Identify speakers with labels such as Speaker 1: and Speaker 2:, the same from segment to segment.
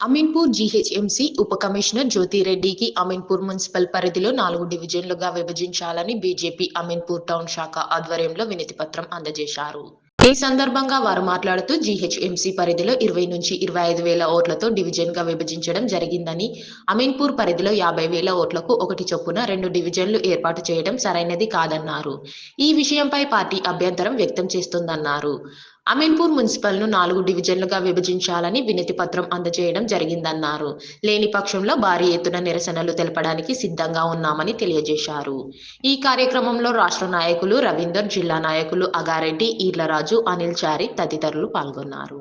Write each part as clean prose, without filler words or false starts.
Speaker 1: Ameenpur GHMC ఉప commissioner జ్యోతిరెడ్డికి Ameenpur municipal పరిధిలో 4 డివిజన్లుగా విభజించాలని BJP Ameenpur town శాఖ ఆధ్వర్యంలో వినతిపత్రం అందజేశారు. ఈ సందర్భంగా వారు మాట్లాడుతూ జీహెచ్ఎంసీ పరిధిలో 20 నుంచి 25 వేల ఓట్లతో డివిజన్గా విభజించడం జరిగిందని, అమీన్పూర్ పరిధిలో 50 వేల ఓట్లకు ఒకటి చొప్పున 2 డివిజన్లు ఏర్పాటు చేయడం సరైనది కాదన్నారు. ఈ విషయంపై పార్టీ అభ్యంతరం వ్యక్తం చేస్తుందన్నారు. అమీన్పూర్ మున్సిపల్ను 4 డివిజన్లుగా విభజించాలని వినతి పత్రం అందజేయడం జరిగిందన్నారు. లేని పక్షంలో భారీ ఎత్తున నిరసనలు తెలపడానికి సిద్ధంగా ఉన్నామని తెలియజేశారు. ఈ కార్యక్రమంలో రాష్ట్ర నాయకులు రవీందర్, జిల్లా నాయకులు అగారెడ్డి, ఈర్లరాజు, అనిల్ చారి తదితరులు పాల్గొన్నారు.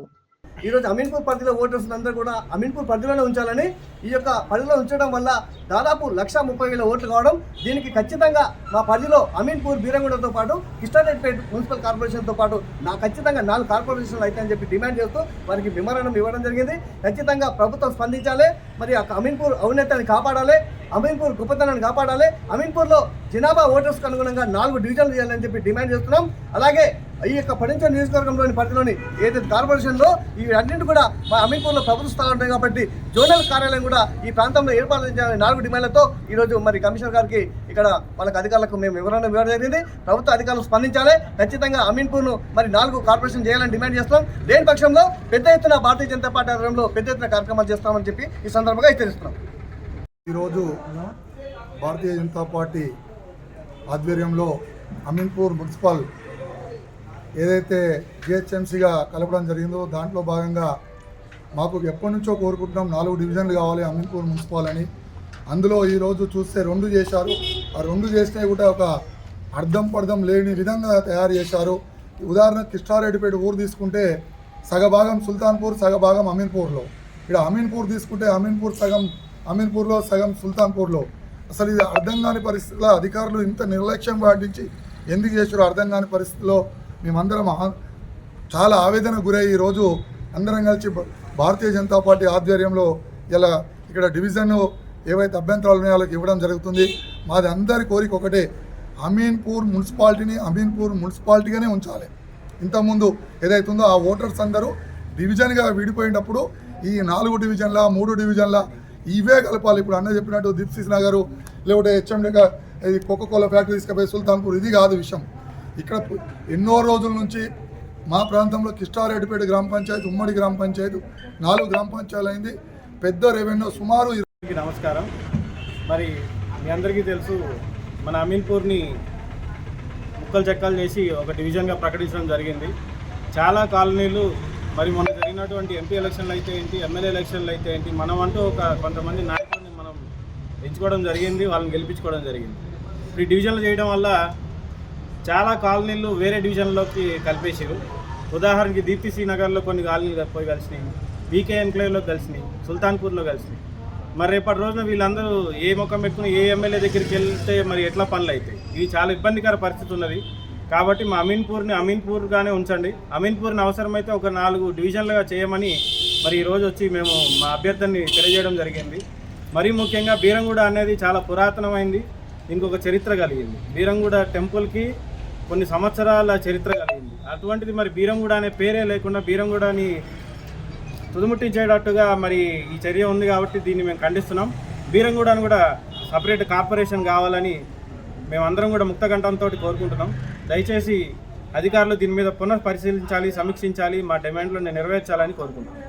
Speaker 2: ఈరోజు అమీన్పూర్ పరిధిలో ఓటర్స్ అందరూ కూడా అమీన్పూర్ పరిధిలోనే ఉంచాలని, ఈ యొక్క పరిధిలో ఉంచడం వల్ల దాదాపు 1,30,000 ఓట్లు కావడం, దీనికి ఖచ్చితంగా మా పరిధిలో అమీన్పూర్, బీరంగూడతో పాటు కిస్టారెడ్డిపేట మున్సిపల్ కార్పొరేషన్తో పాటు ఖచ్చితంగా 4 కార్పొరేషన్లు అవుతాయని చెప్పి డిమాండ్ చేస్తూ వారికి మెమోరాండం ఇవ్వడం జరిగింది. ఖచ్చితంగా ప్రభుత్వం స్పందించాలి, మరి అమీన్పూర్ ఔన్నత్యాన్ని కాపాడాలి, అమీన్పూర్ గొప్పతనాన్ని కాపాడాలి. అమీన్పూర్లో జనాభా ఓటర్స్కి అనుగుణంగా 4 డివిజన్లు చేయాలని చెప్పి డిమాండ్ చేస్తున్నాం. అలాగే ఈ యొక్క పడించ నియోజకవర్గంలోని పరిధిలోని ఏదైతే కార్పొరేషన్లో ఇవి అన్నింటి కూడా మా అమీన్పూర్లో ప్రభుత్వ స్థలాలు ఉంటాయి కాబట్టి జోనల్ కార్యాలయం కూడా ఈ ప్రాంతంలో ఏర్పాటు చేయాలని 4 డిమాండ్లతో ఈరోజు మరి కమిషనర్ గారికి ఇక్కడ వాళ్ళకి అధికారులకు మేము వివరణ ఇవ్వడం జరిగింది. ప్రభుత్వ అధికారులు స్పందించాలి, ఖచ్చితంగా అమీన్పూర్ను మరి 4 కార్పొరేషన్ చేయాలని డిమాండ్ చేస్తాం. లేని పక్షంలో పెద్ద ఎత్తున భారతీయ జనతా పార్టీ ఆధ్వర్యంలో పెద్ద ఎత్తున కార్యక్రమాలు చేస్తామని చెప్పి ఈ సందర్భంగా హెచ్చరిస్తున్నాం.
Speaker 3: ఈరోజు భారతీయ జనతా పార్టీ ఆధ్వర్యంలో అమీన్పూర్ మున్సిపల్ ఏదైతే జిహెచ్ఎంసీగా కలపడం జరిగిందో దాంట్లో భాగంగా మాకు ఎప్పటి నుంచో కోరుకుంటున్నాం 4 డివిజన్లు కావాలి అమీన్పూర్ మున్సిపల్ అని. అందులో ఈరోజు చూస్తే 2 చేశారు. ఆ 2 చేస్తే కూడా ఒక అర్థం పర్థం లేని విధంగా తయారు చేశారు. ఉదాహరణకు కిస్టారెడ్డిపేట ఊరు తీసుకుంటే సగభాగం సుల్తాన్పూర్, సగభాగం అమీన్పూర్లో. ఇక్కడ అమీన్పూర్ తీసుకుంటే అమీన్పూర్ సగం అమీన్పూర్లో, సగం సుల్తాన్పూర్లో. అసలు ఇది అర్థం కాని పరిస్థితుల్లో అధికారులు ఇంత నిర్లక్ష్యం పాటించి ఎందుకు చేశారో అర్థం కాని పరిస్థితిలో మేమందరం చాలా ఆవేదన గురై ఈరోజు అందరం కలిసి భారతీయ జనతా పార్టీ ఆధ్వర్యంలో ఇలా ఇక్కడ డివిజన్ ఏవైతే అభ్యంతరాలు ఉన్నాయో వాళ్ళకి ఇవ్వడం జరుగుతుంది. మాది అందరి కోరిక ఒకటే, అమీన్పూర్ మున్సిపాలిటీని అమీన్పూర్ మున్సిపాలిటీగానే ఉంచాలి. ఇంతకుముందు ఏదైతే ఉందో ఆ ఓటర్స్ అందరూ డివిజన్గా విడిపోయినప్పుడు ఈ 4 డివిజన్ల 3 డివిజన్ల ఇవే కలపాలి. ఇప్పుడు అన్న చెప్పినట్టు దీప్సిస్ నగరు లేకపోతే హెచ్ఎండిగా ఇది కోకోకోలా ఫ్యాక్టరీ తీసుకుపోయి సుల్తాన్పూర్, ఇది కాదు విషయం. ఇక్కడ ఎన్నో రోజుల నుంచి మా ప్రాంతంలో కిస్టారెడ్డిపేట గ్రామ పంచాయతీ, ఉమ్మడి గ్రామ పంచాయతీ 4 గ్రామ పంచాయతీలు అయింది. పెద్ద రెవెన్యూ సుమారు.
Speaker 4: నమస్కారం. మరి మీ అందరికీ తెలుసు, మన అమీన్పూర్ని ముక్కలు చెక్కలు చేసి ఒక డివిజన్గా ప్రకటించడం జరిగింది. చాలా కాలనీలు మరి మొన్న జరిగినటువంటి ఎంపీ ఎలక్షన్లు అయితే ఏంటి, ఎమ్మెల్యే ఎలక్షన్లు అయితే ఏంటి, మనం అంటూ కొంతమంది నాయకులని మనం ఎంచుకోవడం జరిగింది, వాళ్ళని గెలిపించుకోవడం జరిగింది. ఈ డివిజన్లు చేయడం వల్ల చాలా కాలనీలు వేరే డివిజన్లోకి కలిపేసారు. ఉదాహరణకి దీప్తిసి నగర్లో కొన్ని కాలనీలు పోయి కలిసినాయి, బీకే ఎన్క్లేవ్లో కలిసినాయి, సుల్తాన్పూర్లో కలిసినాయి. మరి రేపటి రోజున వీళ్ళందరూ ఏ ముఖం పెట్టుకుని ఏ ఎమ్మెల్యే దగ్గరికి వెళ్తే మరి ఎట్లా పనులు అవుతాయి? ఇది చాలా ఇబ్బందికర పరిస్థితి ఉన్నది. కాబట్టి మా అమీన్పూర్ని అమీన్పూర్గానే ఉంచండి. అమీన్పూర్ని అవసరమైతే ఒక 4 డివిజన్లుగా చేయమని మరి ఈరోజు వచ్చి మేము మా అభ్యర్థిని తెలియజేయడం జరిగింది. మరీ ముఖ్యంగా బీరంగూడ అనేది చాలా పురాతనమైంది, ఇంకొక చరిత్ర కలిగింది. బీరంగూడ టెంపుల్కి కొన్ని సంవత్సరాల చరిత్ర కలిగింది. అటువంటిది మరి బీరంగూడ అనే పేరే లేకుండా బీరంగూడని తుదుముట్టించేటట్టుగా మరి ఈ చర్య ఉంది. కాబట్టి దీన్ని మేము ఖండిస్తున్నాం. బీరంగూడని కూడా సపరేట్ కార్పొరేషన్ కావాలని మేమందరం కూడా ముక్తకంఠంతో కోరుకుంటున్నాం. దయచేసి అధికారులు దీని మీద పునః పరిశీలించాలి, సమీక్షించాలి, మా డిమాండ్లను నెరవేర్చాలని కోరుకుంటున్నాం.